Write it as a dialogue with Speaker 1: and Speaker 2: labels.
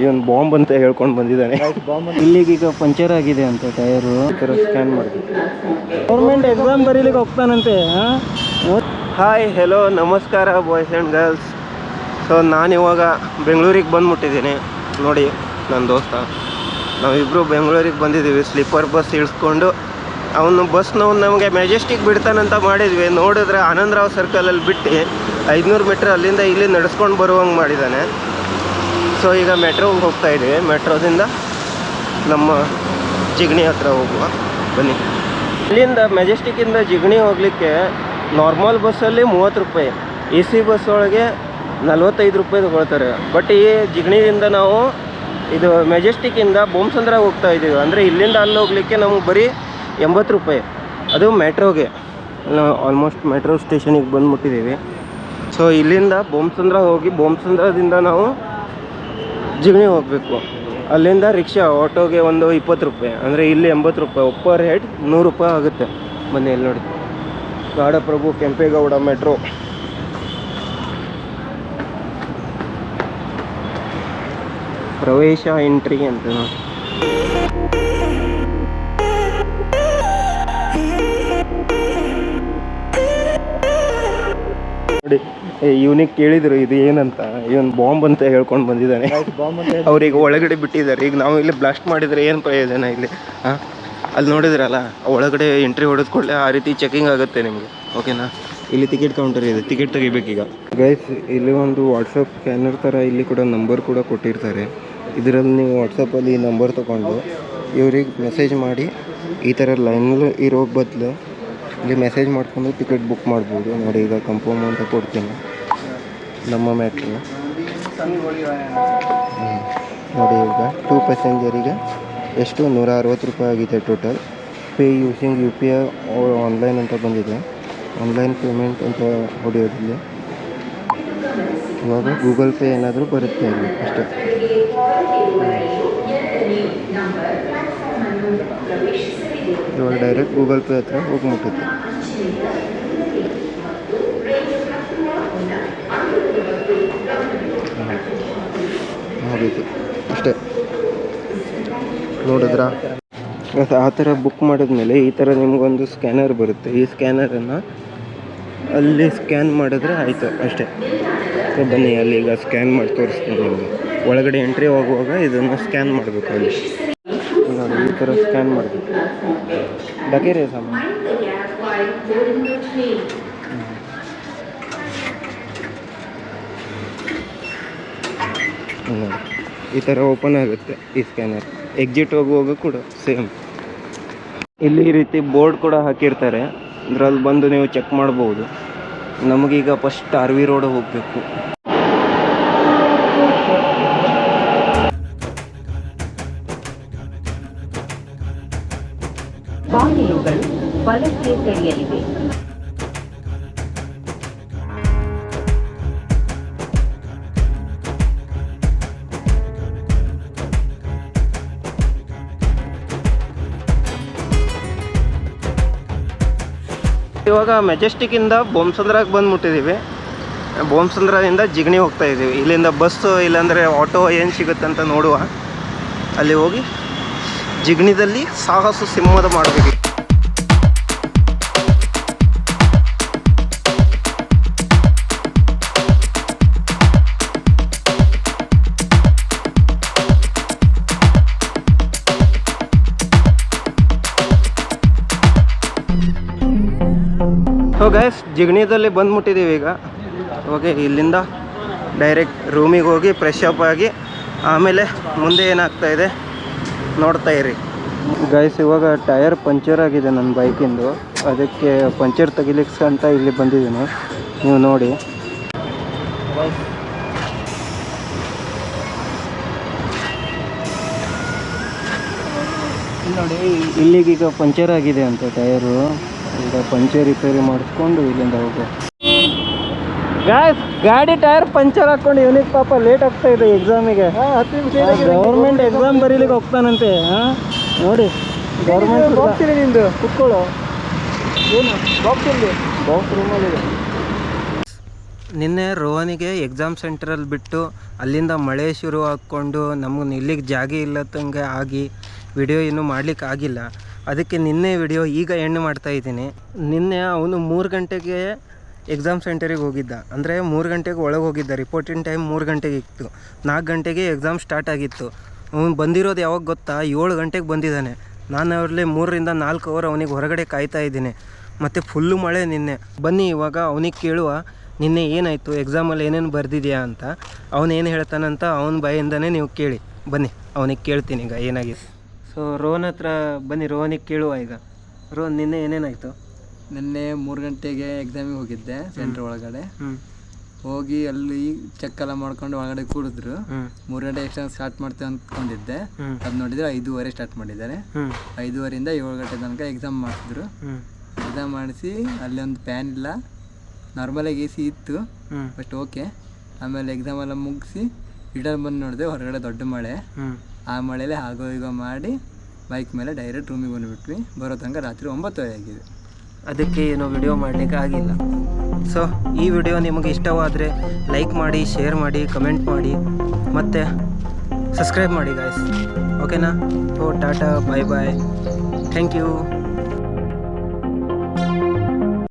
Speaker 1: ಇವನ್ bomb ಅಂತ ಹೇಳ್ಕೊಂಡು ಬಂದಿದ್ದಾನೆ. ಇಲ್ಲಿಗೀಗ ಪಂಚರ್ ಆಗಿದೆ ಅಂತ ಟೈರು. ಸ್ಕ್ಯಾನ್ ಮಾಡಬೇಕು. ಗೌರ್ಮೆಂಟ್ ಎಕ್ಸಾಮ್ ಬರೀಲಿಕ್ಕೆ ಹೋಗ್ತಾನಂತೆ. ಹಾಯ್ ಹೆಲೋ ನಮಸ್ಕಾರ ಬಾಯ್ಸ್ ಆ್ಯಂಡ್ ಗರ್ಲ್ಸ್. ಸೊ ನಾನಿವಾಗ ಬೆಂಗಳೂರಿಗೆ ಬಂದುಬಿಟ್ಟಿದ್ದೀನಿ. ನೋಡಿ ನನ್ನ ದೋಸ್ತ ನಾವಿಬ್ಬರು ಬೆಂಗಳೂರಿಗೆ ಬಂದಿದ್ದೀವಿ. ಸ್ಲೀಪರ್ ಬಸ್ ಇಳಿಸ್ಕೊಂಡು ಅವನು ಬಸ್ನವ್ನು ನಮಗೆ ಮೆಜೆಸ್ಟಿಕ್ ಬಿಡ್ತಾನಂತ ಮಾಡಿದ್ವಿ. ನೋಡಿದ್ರೆ ಆನಂದರಾವ್ ಸರ್ಕಲಲ್ಲಿ ಬಿಟ್ಟು 500 ಮೀಟ್ರ್ ಅಲ್ಲಿಂದ ಇಲ್ಲಿ ನಡೆಸ್ಕೊಂಡು ಬರುವಂಗೆ ಮಾಡಿದ್ದಾನೆ. ಸೊ ಈಗ ಮೆಟ್ರೋಗೆ ಹೋಗ್ತಾ ಇದ್ದೀವಿ. ಮೆಟ್ರೋದಿಂದ ನಮ್ಮ ಜಿಗಣಿ ಹತ್ರ ಹೋಗುವ ಬನ್ನಿ. ಇಲ್ಲಿಂದ ಮೆಜೆಸ್ಟಿಕ್ಕಿಂದ ಜಿಗಣಿ ಹೋಗಲಿಕ್ಕೆ ನಾರ್ಮಲ್ ಬಸ್ಸಲ್ಲಿ 30 ರೂಪಾಯಿ, AC ಬಸ್ ಒಳಗೆ 45 ರೂಪಾಯಿ ತೊಗೊಳ್ತಾರೆ. ಬಟ್ ಈ ಜಿಗಣಿಯಿಂದ ನಾವು ಇದು ಮೆಜೆಸ್ಟಿಕ್ಕಿಂದ ಬೊಮ್ಮಸಂದ್ರಾಗ ಹೋಗ್ತಾ ಇದ್ದೀವಿ. ಅಂದರೆ ಇಲ್ಲಿಂದ ಅಲ್ಲಿ ಹೋಗಲಿಕ್ಕೆ ನಮಗೆ ಬರೀ 80 ರೂಪಾಯಿ. ಅದು ಮೆಟ್ರೋಗೆ. ನಾವು ಆಲ್ಮೋಸ್ಟ್ ಮೆಟ್ರೋ ಸ್ಟೇಷನಿಗೆ ಬಂದುಬಿಟ್ಟಿದ್ದೀವಿ. ಸೊ ಇಲ್ಲಿಂದ ಬೊಮ್ಮಸಂದ್ರ ಹೋಗಿ ಬೊಮ್ಮಸಂದ್ರದಿಂದ ನಾವು ಜಿಗಣಿ ಹೋಗಬೇಕು. ಅಲ್ಲಿಂದ ರಿಕ್ಷಾ ಆಟೋಗೆ ಒಂದು 20 ರೂಪಾಯಿ. ಅಂದರೆ ಇಲ್ಲಿ 80 ರೂಪಾಯಿ. ಒಪ್ಪರ್ ಹೆಡ್ 100 ರೂಪಾಯಿ ಆಗುತ್ತೆ. ಬನ್ನಿ ಇಲ್ಲಿ ನೋಡಿ, ನಾಡಪ್ರಭು ಕೆಂಪೇಗೌಡ ಮೆಟ್ರೋ. ಪ್ರವೇಶ ಎಂಟ್ರಿ ಅಂತ ನೋಡಿ. ನೋಡಿ ಇವನಿಗೆ ಕೇಳಿದ್ರು ಇದು ಏನಂತ. ಇವನ್ ಬಾಂಬ್ ಅಂತ ಹೇಳ್ಕೊಂಡು ಬಂದಿದ್ದಾನೆ. ಅವ್ರಿಗೆ ಒಳಗಡೆ ಬಿಟ್ಟಿದ್ದಾರೆ. ಈಗ ನಾವು ಇಲ್ಲಿ ಬ್ಲಾಸ್ಟ್ ಮಾಡಿದರೆ ಏನು ಪ್ರಯೋಜನ ಇಲ್ಲಿ? ಅಲ್ಲಿ ನೋಡಿದ್ರಲ್ಲ, ಒಳಗಡೆ ಎಂಟ್ರಿ ಹೊಡೆದ ಕೂಡಲೇ ಆ ರೀತಿ ಚೆಕಿಂಗ್ ಆಗುತ್ತೆ ನಿಮಗೆ. ಓಕೆನಾ? ಇಲ್ಲಿ ಟಿಕೆಟ್ ಕೌಂಟರ್ ಇದೆ, ಟಿಕೆಟ್ ತೆಗಿಬೇಕೀಗ. ಗೈಸ್ ಇಲ್ಲಿ ಒಂದು ವಾಟ್ಸಪ್ ಸ್ಕ್ಯಾನರ್ ಥರ ಇಲ್ಲಿ ಕೂಡ ನಂಬರ್ ಕೂಡ ಕೊಟ್ಟಿರ್ತಾರೆ. ಇದರಲ್ಲಿ ನೀವು ವಾಟ್ಸಪ್ಪಲ್ಲಿ ಈ ನಂಬರ್ ತೊಗೊಂಡು ಇವ್ರಿಗೆ ಮೆಸೇಜ್ ಮಾಡಿ ಈ ಥರ ಲೈನಲ್ಲಿ ಇರೋ ಬದಲು ಇಲ್ಲಿ ಮೆಸೇಜ್ ಮಾಡಿಕೊಂಡು ಟಿಕೆಟ್ ಬುಕ್ ಮಾಡ್ಬೋದು. ನೋಡಿ ಈಗ ಕನ್ಫರ್ಮ್ ಅಂತ ಕೊಡ್ತೀನಿ. ನಮ್ಮ ಮೆಟ್ರೋ ನೋಡಿ ಈಗ 2 ಪ್ಯಾಸೆಂಜರಿಗೆ ಎಷ್ಟು 160 ರೂಪಾಯಿ ಆಗಿದೆ total. Pay using UPI online ಅಂತ ಬಂದಿದೆ. ಆನ್ಲೈನ್ ಪೇಮೆಂಟ್ ಅಂತ ಹೊಡೆಯೋದಿಲ್ಲ. ಇವಾಗ ಗೂಗಲ್ ಪೇ ಏನಾದರೂ ಬರುತ್ತೆ ಇಲ್ಲಿ ಅಷ್ಟೇ. ಇವಾಗ ಡೈರೆಕ್ಟ್ ಗೂಗಲ್ ಪೇ ಹತ್ರ ಹೋಗಿ ಮುಟ್ಟುತ್ತೆ. ಹೋಗಿತ್ತು ಅಷ್ಟೇ. ನೋಡಿದ್ರಾ? ಆ ಥರ ಬುಕ್ ಮಾಡಿದ್ಮೇಲೆ ಈ ಥರ ನಿಮಗೊಂದು ಸ್ಕ್ಯಾನರ್ ಬರುತ್ತೆ. ಈ ಸ್ಕ್ಯಾನರನ್ನು ಅಲ್ಲಿ ಸ್ಕ್ಯಾನ್ ಮಾಡಿದ್ರೆ ಆಯಿತು ಅಷ್ಟೇ. ಬನ್ನಿ ಅಲ್ಲಿ ಈಗ ಸ್ಕ್ಯಾನ್ ಮಾಡಿ ತೋರಿಸ್ತೀನಿ ನಿಮಗೆ. ಒಳಗಡೆ ಎಂಟ್ರಿ ಹೋಗುವಾಗ ಇದನ್ನು ಸ್ಕ್ಯಾನ್ ಮಾಡಬೇಕು. ಅಲ್ಲಿ ನೋಡಿ ಈ ಥರ ಸ್ಕ್ಯಾನ್ ಮಾಡಬೇಕು. ಡಕೇರೆ ಸಾಮಾನು ನೋಡಿ ಈ ಥರ ಓಪನ್ ಆಗುತ್ತೆ ಈ ಸ್ಕ್ಯಾನರ್. ಎಕ್ಸಿಟ್ ಹೋಗುವಾಗ ಕೂಡ ಸೇಮ್. ಇಲ್ಲಿ ಈ ರೀತಿ ಬೋರ್ಡ್ ಕೂಡ ಹಾಕಿರ್ತಾರೆ. ಅದರಲ್ಲಿ ಬಂದು ನೀವು ಚೆಕ್ ಮಾಡ್ಬೋದು. ನಮಗೀಗ ಫಸ್ಟ್ RV ರೋಡ್ ಹೋಗಬೇಕು.
Speaker 2: ಬಾಗಿಲುಗಳು ಬಲಕ್ಕೆ ತೆರೆಯಲಿವೆ.
Speaker 1: ಇವಾಗ ಮೆಜೆಸ್ಟಿಕ್ಕಿಂದ ಬೊಮ್ಮಸಂದ್ರಾಗ ಬಂದುಬಿಟ್ಟಿದ್ದೀವಿ. ಬೊಮ್ಮಸಂದ್ರದಿಂದ ಜಿಗಣಿ ಹೋಗ್ತಾ ಇದ್ದೀವಿ. ಇಲ್ಲಿಂದ ಬಸ್ಸು ಇಲ್ಲಾಂದರೆ ಆಟೋ ಏನು ಸಿಗುತ್ತಂತ ನೋಡುವ. ಅಲ್ಲಿ ಹೋಗಿ ಜಿಗಣಿದಲ್ಲಿ ಸಾಹಸ ಸಿಂಹದ ಮಾಡಬೇಕು. ಸೊ ಗೈಸ್ ಜಿಗಣಿದಲ್ಲಿ ಬಂದುಬಿಟ್ಟಿದ್ದೀವಿ ಈಗ. ಓಕೆ, ಇಲ್ಲಿಂದ ಡೈರೆಕ್ಟ್ ರೂಮಿಗೆ ಹೋಗಿ ಫ್ರೆಶ್ ಅಪ್ ಆಗಿ ಆಮೇಲೆ ಮುಂದೆ ಏನಾಗ್ತಾ ಇದೆ ನೋಡ್ತಾ ಇರಿ. ಗೈಸ್ ಇವಾಗ ಟೈರ್ ಪಂಚರ್ ಆಗಿದೆ ನನ್ನ ಬೈಕಿಂದು. ಅದಕ್ಕೆ ಪಂಚರ್ ತೆಗಿಲಿಕ್ಕೆ ಅಂತ ಇಲ್ಲಿ ಬಂದಿದ್ದೀನಿ. ನೀವು ನೋಡಿ. ನೋಡಿ ಇಲ್ಲಿಗೀಗ ಪಂಚರ್ ಆಗಿದೆ ಅಂತ ಟೈರು. ಈಗ ಪಂಚರ್ ರಿಪೇರಿ ಮಾಡಿಸ್ಕೊಂಡು ಇಲ್ಲಿಂದ ಹೋಗೋ. ಗಾಯ್ಸ್ ಗಾಡಿ ಟೈರ್ ಪಂಚರ್ ಹಾಕ್ಕೊಂಡು ಇವನಿಗೆ ಪಾಪ ಲೇಟ್ ಆಗ್ತಾ ಇದೆ ಎಕ್ಸಾಮಿಗೆ. ಗೌರ್ಮೆಂಟ್ ಎಕ್ಸಾಮ್ ಬರೀಲಿಕ್ಕೆ ಹೋಗ್ತಾನಂತೆ. ನೋಡಿ ಗೌರ್ಮೆಂಟ್ ಹೋಗ್ತೀನಿ. ನಿಂದು ಕುತ್ಕೊಳ್ಳೋ. ಏನು ಬಾಕ್ಸ್ ಇಲ್ಲಿ? ಬಾಕ್ಸ್ ರೂಮಲ್ಲಿದೆ. ನಿನ್ನೆ ರೋಹನಿಗೆ ಎಕ್ಸಾಮ್ ಸೆಂಟ್ರಲ್ಲಿ ಬಿಟ್ಟು ಅಲ್ಲಿಂದ ಮಳೆ ಶುರು ಹಾಕ್ಕೊಂಡು ನಮಗೆ ಇಲ್ಲಿಗೆ ಜಾಗ ಇಲ್ಲದಂಗೆ ಆಗಿ ವಿಡಿಯೋ ಇನ್ನೂ ಮಾಡಲಿಕ್ಕೆ ಆಗಿಲ್ಲ. ಅದಕ್ಕೆ ನಿನ್ನೆ ವಿಡಿಯೋ ಈಗ ಎಂಡ್ ಮಾಡ್ತಾಯಿದ್ದೀನಿ. ನಿನ್ನೆ ಅವನು 3 ಗಂಟೆಗೆ ಎಕ್ಸಾಮ್ ಸೆಂಟರಿಗೆ ಹೋಗಿದ್ದ, ಅಂದರೆ 3 ಗಂಟೆಗೆ ಒಳಗೆ ಹೋಗಿದ್ದ. ರಿಪೋರ್ಟಿಂಗ್ ಟೈಮ್ 3 ಗಂಟೆಗೆ ಇತ್ತು. 4 ಗಂಟೆಗೆ ಎಕ್ಸಾಮ್ ಸ್ಟಾರ್ಟ್ ಆಗಿತ್ತು. ಅವನು ಬಂದಿರೋದು ಯಾವಾಗ ಗೊತ್ತಾ? 7 ಗಂಟೆಗೆ ಬಂದಿದ್ದಾನೆ. ನಾನು ಅವರಲ್ಲಿ 3 ರಿಂದ 4 ಅವರ್ ಅವನಿಗೆ ಹೊರಗಡೆ ಕಾಯ್ತಾ ಇದ್ದೀನಿ. ಮತ್ತು ಫುಲ್ಲು ಮಳೆ ನಿನ್ನೆ. ಬನ್ನಿ ಇವಾಗ ಅವನಿಗೆ ಕೇಳುವ, ನಿನ್ನೆ ಏನಾಯಿತು, ಎಕ್ಸಾಮಲ್ಲಿ ಏನೇನು ಬರೆದಿದೆಯಾ ಅಂತ. ಅವನೇನು ಹೇಳ್ತಾನಂತ ಅವನ ಬಾಯಿಂದನೇ ನೀವು ಕೇಳಿ. ಬನ್ನಿ ಅವನಿಗೆ ಕೇಳ್ತೀನಿ ಈಗ ಏನಾಗಿದೆ. ಸೊ ರೋಹನ್ ಹತ್ರ ಬನ್ನಿ, ರೋಹನಿಗೆ ಕೇಳುವ ಈಗ. ರೋಹನ್, ನಿನ್ನೆ ಏನೇನಾಯಿತು?
Speaker 3: ನಿನ್ನೆ 3 ಗಂಟೆಗೆ ಎಕ್ಸಾಮಿಗೆ ಹೋಗಿದ್ದೆ ಸೆಂಟ್ರ್ ಒಳಗಡೆ. ಹೋಗಿ ಅಲ್ಲಿ ಚೆಕ್ ಎಲ್ಲ ಮಾಡ್ಕೊಂಡು ಒಳಗಡೆ ಕೂಡಿದ್ರು. 3 ಗಂಟೆ ಎಕ್ಸಾಮ್ ಸ್ಟಾರ್ಟ್ ಮಾಡ್ತೇವೆ ಅಂದ್ಕೊಂಡಿದ್ದೆ. ಅದು ನೋಡಿದ್ರೆ 5:15 ಸ್ಟಾರ್ಟ್ ಮಾಡಿದ್ದಾರೆ. 5:15ರಿಂದ 7 ಗಂಟೆ ತನಕ ಎಕ್ಸಾಮ್ ಮಾಡಿಸಿದ್ರು. ಎಕ್ಸಾಮ್ ಮಾಡಿಸಿ ಅಲ್ಲಿ ಒಂದು ಫ್ಯಾನ್ ಇಲ್ಲ, ನಾರ್ಮಲಾಗಿ AC ಇತ್ತು, ಬಟ್ ಓಕೆ. ಆಮೇಲೆ ಎಕ್ಸಾಮ್ ಎಲ್ಲ ಮುಗಿಸಿ ರಿಟರ್ನ್ ಬಂದು ನೋಡಿದೆ, ಹೊರಗಡೆ ದೊಡ್ಡ ಮಳೆ. ಆ ಮಳೆಯಲ್ಲೇ ಆಗೋ ಈಗ ಮಾಡಿ ಬೈಕ್ ಮೇಲೆ ಡೈರೆಕ್ಟ್ ರೂಮಿಗೆ ಬಂದುಬಿಟ್ವಿ. ಬರೋ ತನಕ ರಾತ್ರಿ 9 ಆಗಿದೆ.
Speaker 1: ಅದಕ್ಕೆ ಏನೋ ವಿಡಿಯೋ ಮಾಡಲಿಕ್ಕೆ ಆಗಿಲ್ಲ. ಸೊ ಈ ವಿಡಿಯೋ ನಿಮಗೆ ಇಷ್ಟವಾದರೆ ಲೈಕ್ ಮಾಡಿ, ಶೇರ್ ಮಾಡಿ, ಕಮೆಂಟ್ ಮಾಡಿ, ಮತ್ತು ಸಬ್ಸ್ಕ್ರೈಬ್ ಮಾಡಿ ಗಾಯ್ಸ್. ಓಕೆನಾ? ಓ ಟಾಟಾ, ಬಾಯ್ ಬಾಯ್, ಥ್ಯಾಂಕ್ ಯು.